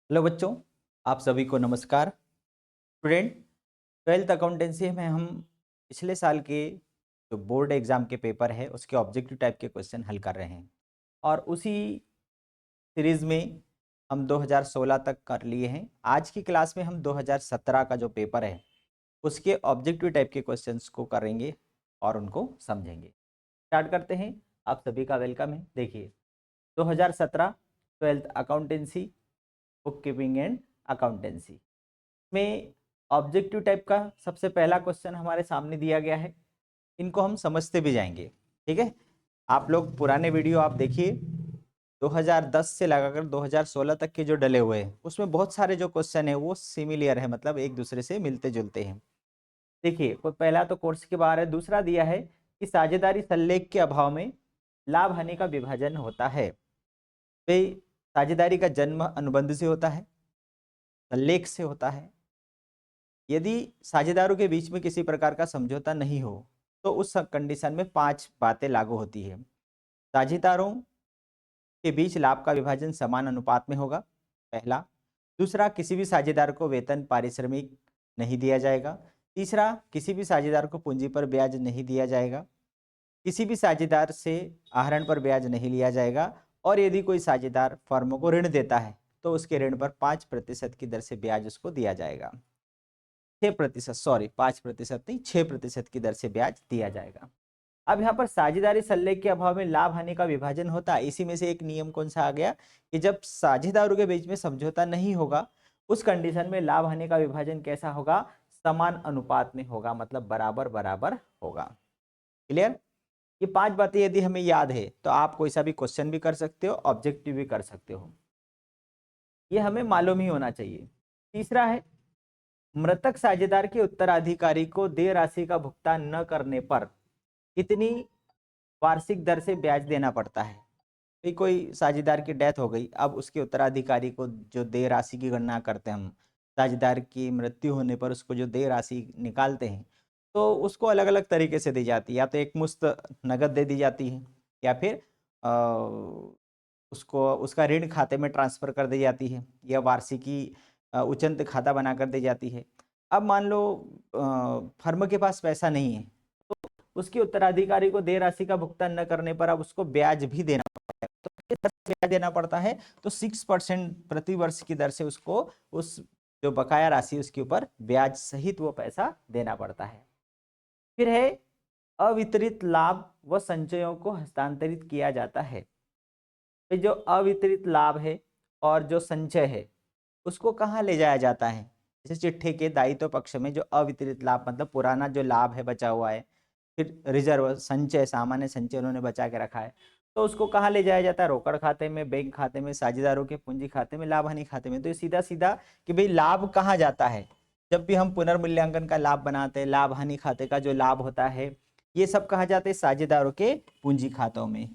Hello बच्चों, आप सभी को नमस्कार। स्टूडेंट, ट्वेल्थ अकाउंटेंसी में हम पिछले साल के जो बोर्ड एग्जाम के पेपर है उसके ऑब्जेक्टिव टाइप के क्वेश्चन हल कर रहे हैं और उसी सीरीज में हम 2016 तक कर लिए हैं। आज की क्लास में हम 2017 का जो पेपर है उसके ऑब्जेक्टिव टाइप के क्वेश्चंस को करेंगे और उनको समझेंगे। स्टार्ट करते हैं। आप सभी का वेलकम है। देखिए, 2017 twelfth accountancy, book keeping and accountancy में ऑब्जेक्टिव टाइप का सबसे पहला क्वेश्चन हमारे सामने दिया गया है। इनको हम समझते भी जाएंगे। ठीक है, आप लोग पुराने वीडियो आप देखिए, 2010 से लगाकर 2016 तक के जो डले हुए हैं उसमें बहुत सारे जो क्वेश्चन है वो सिमिलियर है, मतलब एक दूसरे से मिलते जुलते हैं। देखिए, कोई पहला तो कोर्स के बारे है, दूसरा दिया है कि साझेदारी सल्लेख के अभाव में लाभ हानि का विभाजन होता है। भाई, साझेदारी का जन्म अनुबंध से होता है, सल्लेख से होता है। यदि साझेदारों के बीच में किसी प्रकार का समझौता नहीं हो तो उस कंडीशन में 5 बातें लागू होती है। साझेदारों के बीच लाभ का विभाजन समान अनुपात में होगा, पहला। दूसरा, किसी भी साझेदार को वेतन पारिश्रमिक नहीं दिया जाएगा। तीसरा, किसी भी साझेदार को पूंजी पर ब्याज नहीं दिया जाएगा। किसी भी साझेदार से आहरण पर ब्याज नहीं लिया जाएगा। और यदि कोई साझेदार फर्म को ऋण देता है तो उसके ऋण पर 5% की दर से ब्याज उसको दिया जाएगा। 6%, सॉरी, 5% नहीं, 6% की दर से ब्याज दिया जाएगा। अब यहाँ पर साझेदारी सल्लेख के अभाव में लाभ हानि का विभाजन होता है। इसी में से एक नियम कौन सा आ गया कि जब साझेदारों के बीच में समझौता नहीं होगा उस कंडीशन में लाभ हानि का विभाजन कैसा होगा? समान अनुपात में होगा, मतलब बराबर बराबर होगा। क्लियर? ये 5 बातें यदि हमें याद है तो आप कोई सा भी क्वेश्चन भी कर सकते हो, ऑब्जेक्टिव भी कर सकते हो। ये हमें मालूम ही होना चाहिए। तीसरा है, मृतक साझेदार के उत्तराधिकारी को देय राशि का भुगतान न करने पर कितनी वार्षिक दर से ब्याज देना पड़ता है। भाई, कोई साझेदार की डेथ हो गई, अब उसके उत्तराधिकारी को जो देय राशि की गणना करते हैं हम, साझेदार की मृत्यु होने पर उसको जो देय राशि निकालते हैं तो उसको अलग अलग तरीके से दी जाती है। या तो एक मुश्त नगद दे दी जाती है, या फिर उसको उसका ऋण खाते में ट्रांसफर कर दी जाती है, या वार्षिकी उचंत खाता बनाकर दी जाती है। अब मान लो फर्म के पास पैसा नहीं है तो उसके उत्तराधिकारी को देय राशि का भुगतान न करने पर अब उसको ब्याज भी देना पड़ता है। तो किस दर से ब्याज देना पड़ता है? तो 6% प्रति वर्ष की दर से उसको उस जो बकाया राशि उसके ऊपर ब्याज सहित वो पैसा देना पड़ता है। फिर है, अवितरित लाभ व संचयों को हस्तांतरित किया जाता है। तो जो अवितरित लाभ है और जो संचय है उसको कहाँ ले जाया जाता है? जैसे चिट्ठे के दायित्व पक्ष में जो अवितरित लाभ, मतलब पुराना जो लाभ है बचा हुआ है, फिर रिजर्व संचय, सामान्य संचय उन्होंने बचा के रखा है, तो उसको कहाँ ले जाया जाता है? रोकड़ खाते में, बैंक खाते में, साझेदारों के पूंजी खाते में, लाभ हानि खाते में। तो ये सीधा सीधा कि भाई लाभ कहाँ जाता है। जब भी हम पुनर्मूल्यांकन का लाभ बनाते हैं, लाभ हानि खाते का जो लाभ होता है ये सब कहाँ जाते हैं? साझेदारों के पूंजी खातों में।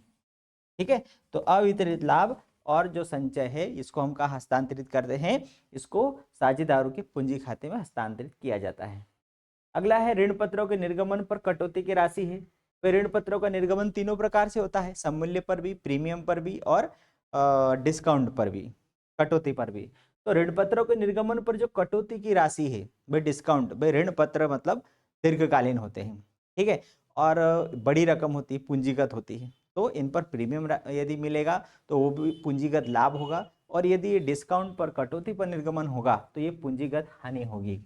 ठीक है, तो अवितरित लाभ और जो संचय है इसको हम कहाँ हस्तांतरित करते हैं? इसको साझेदारों के पूंजी खाते में हस्तांतरित किया जाता है। अगला है, ऋण पत्रों के निर्गमन पर कटौती की राशि है। तो ऋण पत्रों का निर्गमन तीनों प्रकार से होता है, सममूल्य पर भी, प्रीमियम पर भी और डिस्काउंट पर भी, कटौती पर भी। तो ऋण पत्रों के निर्गमन पर जो कटौती की राशि है, भाई डिस्काउंट, भाई ऋण पत्र मतलब दीर्घकालीन होते हैं, ठीक है, और बड़ी रकम होती है, पूंजीगत होती है, तो इन पर प्रीमियम यदि मिलेगा तो वो भी पूंजीगत लाभ होगा। और यदि ये डिस्काउंट पर, कटौती पर निर्गमन होगा तो ये पूंजीगत हानि होगी।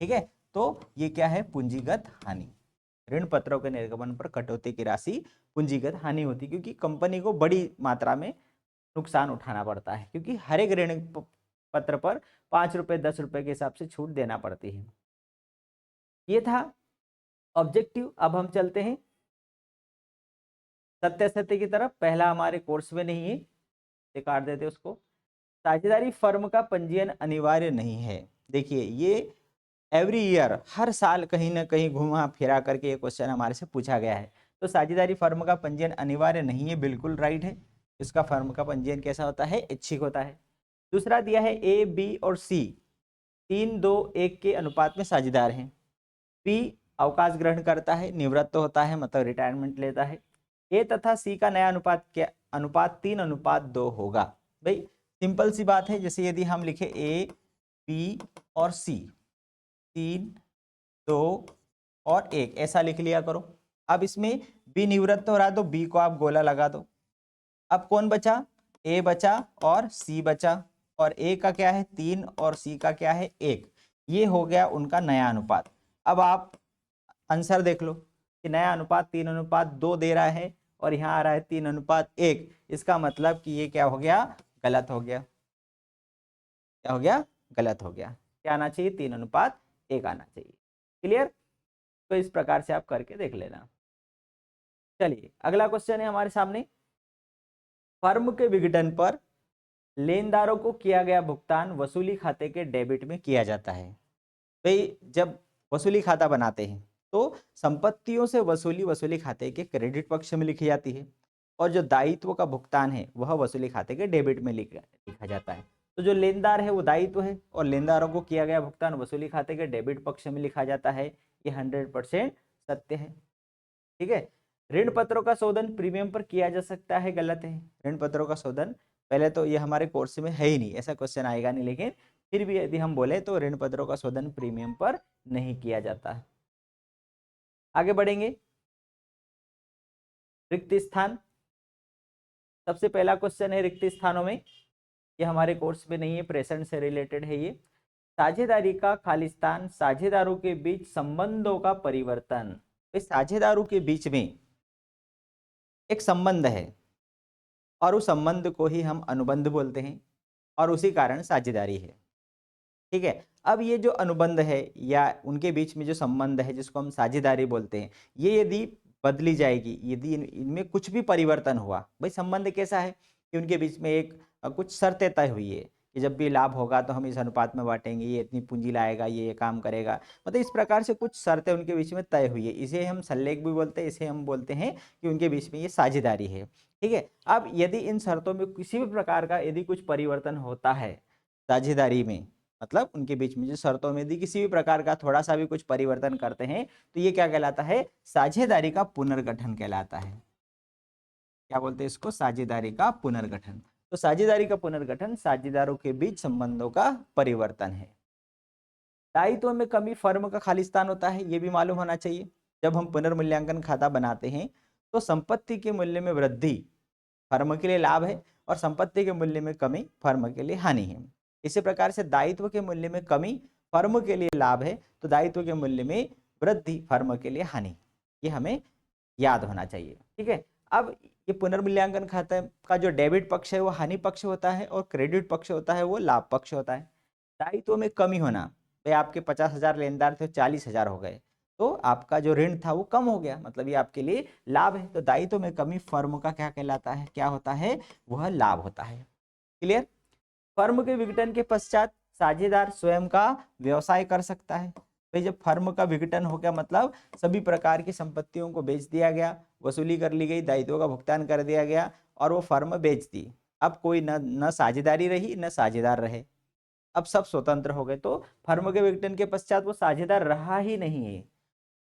ठीक है, तो ये क्या है? पूंजीगत हानि। ऋण पत्रों के निर्गमन पर कटौती की राशि पूंजीगत हानि होती है, क्योंकि कंपनी को बड़ी मात्रा में नुकसान उठाना पड़ता है, क्योंकि हर एक ऋण पत्र पर 5 रुपए 10 रुपए के हिसाब से छूट देना पड़ती है। ये था ऑब्जेक्टिव। अब हम चलते हैं सत्य सत्य की तरफ। पहला हमारे कोर्स में नहीं है, ये काट देते उसको। साझेदारी फर्म का पंजीयन अनिवार्य नहीं है। देखिए, ये एवरी ईयर, हर साल कहीं ना कहीं घुमा फिरा करके ये क्वेश्चन हमारे से पूछा गया है। तो साझेदारी फर्म का पंजीयन अनिवार्य नहीं है, बिल्कुल राइट है। इसका फर्म का पंजीयन कैसा होता है? ऐच्छिक होता है। दूसरा दिया है, ए बी और सी 3-2-1 के अनुपात में साझेदार हैं। बी अवकाश ग्रहण करता है, निवृत्त होता है, मतलब रिटायरमेंट लेता है। ए तथा सी का नया अनुपात क्या? अनुपात 3:2 होगा। भाई, सिंपल सी बात है, जैसे यदि हम लिखे ए बी और सी, 3 2 और 1, ऐसा लिख लिया करो। अब इसमें बी निवृत्त हो रहा है तो बी को आप गोला लगा दो। अब कौन बचा? ए बचा और सी बचा, और ए का क्या है 3 और सी का क्या है 1। ये हो गया उनका नया अनुपात। अब आप आंसर देख लो कि नया अनुपात 3:2 दे रहा है और यहाँ आ रहा है 3:1। इसका मतलब कि ये क्या हो गया? गलत हो गया। क्या हो गया? गलत हो गया। क्या आना चाहिए? 3:1 आना चाहिए। क्लियर? तो इस प्रकार से आप करके देख लेना। चलिए अगला क्वेश्चन है हमारे सामने। फर्म के विघटन पर लेनदारों को किया गया भुगतान वसूली खाते के डेबिट में किया जाता है। भाई जब वसूली खाता बनाते हैं तो संपत्तियों से वसूली वसूली खाते के क्रेडिट पक्ष में लिखी जाती है, और जो दायित्व का भुगतान है वह वसूली खाते के डेबिट में लिखा जाता है। तो जो लेनदार है वो दायित्व है और लेनदारों को किया गया भुगतान वसूली खाते के डेबिट पक्ष में लिखा जाता है। ये 100% सत्य है। ठीक है। ऋण पत्रों का शोधन प्रीमियम पर किया जा सकता है, गलत है। ऋण पत्रों का शोधन, पहले तो ये हमारे कोर्स में है ही नहीं, ऐसा क्वेश्चन आएगा नहीं, लेकिन फिर भी यदि हम बोले तो ऋण पत्रों का शोधन प्रीमियम पर नहीं किया जाता है। आगे बढ़ेंगे। रिक्त स्थान, सबसे पहला क्वेश्चन है रिक्त स्थानों में। ये हमारे कोर्स में नहीं है, प्रेजेंट से रिलेटेड है ये। साझेदारी का खालिस्तान, साझेदारों के बीच संबंधों का परिवर्तन। इस साझेदारों के बीच में एक संबंध है और उस संबंध को ही हम अनुबंध बोलते हैं और उसी कारण साझेदारी है। ठीक है। अब ये जो अनुबंध है या उनके बीच में जो संबंध है जिसको हम साझेदारी बोलते हैं, ये यदि बदली जाएगी, यदि इनमें कुछ भी परिवर्तन हुआ, भाई संबंध कैसा है कि उनके बीच में एक कुछ शर्तें तय हुई है कि जब भी लाभ होगा तो हम इस अनुपात में बांटेंगे, ये इतनी पूंजी लाएगा, ये काम करेगा, मतलब इस प्रकार से कुछ शर्तें उनके बीच में तय हुई है। इसे हम सल्लेख भी बोलते हैं, इसे हम बोलते हैं कि उनके बीच में ये साझेदारी है। ठीक है। अब यदि इन शर्तों में किसी भी प्रकार का यदि कुछ परिवर्तन होता है साझेदारी में, मतलब उनके बीच में जो शर्तों में यदि किसी भी प्रकार का थोड़ा सा भी कुछ परिवर्तन करते हैं तो ये क्या कहलाता है? साझेदारी का पुनर्गठन कहलाता है। क्या बोलते हैं इसको? साझेदारी का पुनर्गठन। तो साझेदारी का पुनर्गठन साझेदारों के बीच संबंधों का परिवर्तन है। दायित्व में कमी फर्म का खालिस्तान होता है, ये भी मालूम होना चाहिए। जब हम पुनर्मूल्यांकन खाता बनाते हैं तो संपत्ति के मूल्य में वृद्धि फर्म के लिए लाभ है और संपत्ति के मूल्य में कमी फर्म के लिए हानि है। इसी प्रकार से दायित्व के मूल्य में कमी फर्म के लिए लाभ है तो दायित्व के मूल्य में वृद्धि फर्म के लिए हानि। ये हमें याद होना चाहिए। ठीक है। अब ये पुनर्मूल्यांकन खाता का जो डेबिट पक्ष है वो हानि पक्ष होता है और क्रेडिट पक्ष होता है वो लाभ पक्ष होता है। दायित्व में कमी होना, भाई आपके 50,000 लेनदार थे, 40,000 हो गए, तो आपका जो ऋण था वो कम हो गया, मतलब ये आपके लिए लाभ है। तो दायित्व में कमी फर्म का क्या कहलाता है? क्या होता है? वह लाभ होता है। क्लियर? फर्म के विघटन के पश्चात साझेदार स्वयं का व्यवसाय कर सकता है। भाई जब फर्म का विघटन हो गया मतलब सभी प्रकार की संपत्तियों को बेच दिया गया, वसूली कर ली गई, दायित्वों का भुगतान कर दिया गया और वो फर्म बेच दी। अब कोई न साझेदारी रही न साझेदार रहे, अब सब स्वतंत्र हो गए। तो फर्म के विघटन के पश्चात वो साझेदार रहा ही नहीं है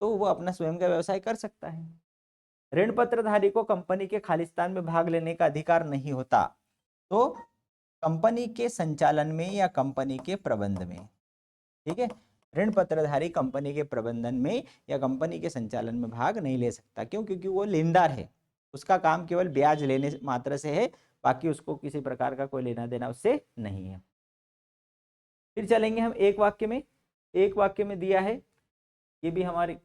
तो वो अपना स्वयं का व्यवसाय कर सकता है। ऋण पत्रधारी को कंपनी के खालिस्तान में भाग लेने का अधिकार नहीं होता, तो कंपनी के संचालन में या कंपनी के प्रबंध में। ठीक है। ऋण पत्रधारी कंपनी के प्रबंधन में या कंपनी के संचालन में भाग नहीं ले सकता। क्यों? क्योंकि वो लेनदार है, उसका काम केवल ब्याज लेने मात्र से है, बाकी उसको किसी प्रकार का कोई लेना देना उससे नहीं है। फिर चलेंगे हम एक वाक्य में। एक वाक्य में दिया है, ये भी हमारे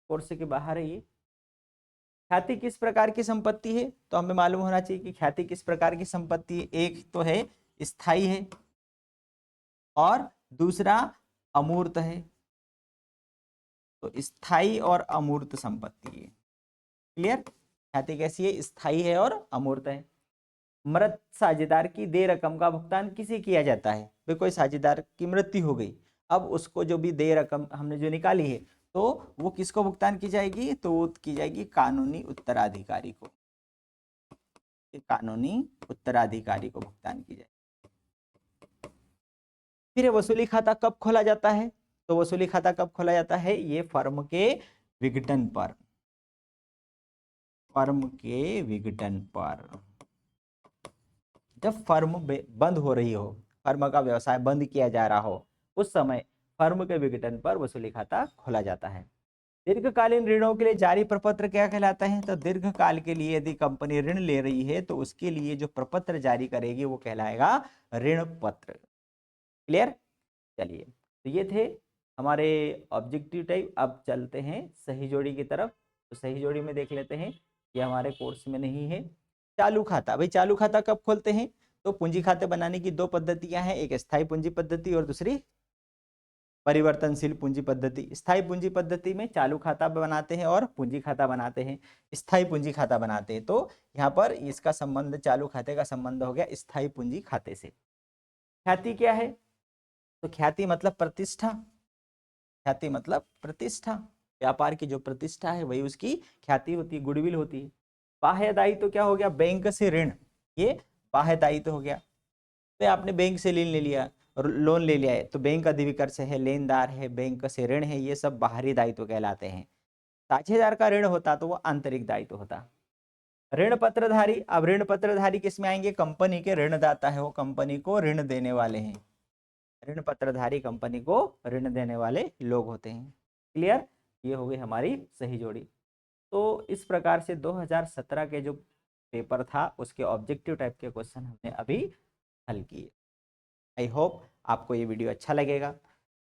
कोर्स के बाहर है। ये ख्याति किस प्रकार की संपत्ति है? तो हमें मालूम होना चाहिए कि ख्याति किस प्रकार की संपत्ति है। एक तो है स्थायी है और दूसरा अमूर्त है। तो स्थायी और अमूर्त संपत्ति है। क्लियर? ख्याति कैसी है? स्थायी है और अमूर्त है। मृत साझेदार की देय रकम का भुगतान किसे किया जाता है? भाई कोई साझेदार की मृत्यु हो गई, अब उसको जो भी देय रकम हमने जो निकाली है तो वो किसको भुगतान की जाएगी? तो वो की जाएगी कानूनी उत्तराधिकारी को। कानूनी उत्तराधिकारी को भुगतान की जाएगी। फिर वसूली खाता कब खोला जाता है? तो वसूली खाता कब खोला जाता है? ये फर्म के विघटन पर। फर्म के विघटन पर जब फर्म बंद हो रही हो, फर्म का व्यवसाय बंद किया जा रहा हो, उस समय फर्म के विघटन पर वसूली खाता खोला जाता है। दीर्घकालीन ऋणों के लिए जारी प्रपत्र क्या कहलाता है? तो दीर्घकाल के लिए यदि कंपनी ऋण ले रही है तो उसके लिए जो प्रपत्र जारी करेगी वो कहलाएगा ऋण पत्र। क्लियर? चलिए, तो ये थे हमारे ऑब्जेक्टिव टाइप। अब चलते हैं सही जोड़ी की तरफ। तो सही जोड़ी में देख लेते हैं, ये हमारे कोर्स में नहीं है। चालू खाता, भाई चालू खाता कब खोलते हैं? तो पूंजी खाते बनाने की दो पद्धतियां हैं, एक स्थायी पूंजी पद्धति और दूसरी परिवर्तनशील पूंजी पद्धति। स्थायी पूंजी पद्धति में चालू खाता बनाते हैं और पूंजी खाता बनाते हैं, स्थायी पूंजी खाता बनाते हैं। तो यहाँ पर इसका संबंध, चालू खाते का संबंध हो गया स्थायी पूंजी खाते से। ख्याति क्या है? तो ख्याति मतलब प्रतिष्ठा, ख्याति मतलब प्रतिष्ठा। व्यापार की जो प्रतिष्ठा है वही उसकी ख्याति होती है, गुडविल होती है। बाह्य दायित्व तो क्या हो गया? बैंक से ऋण, ये बाह्य दायित्व हो गया। तो आपने बैंक से ऋण ले लिया और लोन ले लिया है तो बैंक अधिविकर्ष है, लेनदार है, बैंक से ऋण है, ये सब बाहरी दायित्व कहलाते हैं। साझेदार का ऋण होता तो वो आंतरिक दायित्व होता। ऋण पत्रधारी, अब ऋण पत्रधारी किसमें आएंगे? कंपनी के ऋणदाता है, वो कंपनी को ऋण देने वाले हैं। ऋण पत्रधारी कंपनी को ऋण देने वाले लोग होते हैं। क्लियर? ये हो गई हमारी सही जोड़ी। तो इस प्रकार से 2017 के जो पेपर था उसके ऑब्जेक्टिव टाइप के क्वेश्चन हमने अभी हल किए। आई होप आपको ये वीडियो अच्छा लगेगा।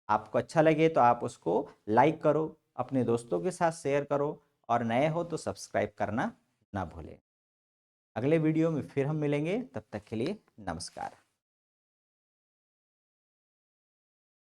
आपको अच्छा लगे तो आप उसको लाइक करो, अपने दोस्तों के साथ शेयर करो और नए हो तो सब्सक्राइब करना ना भूलें। अगले वीडियो में फिर हम मिलेंगे, तब तक के लिए नमस्कार।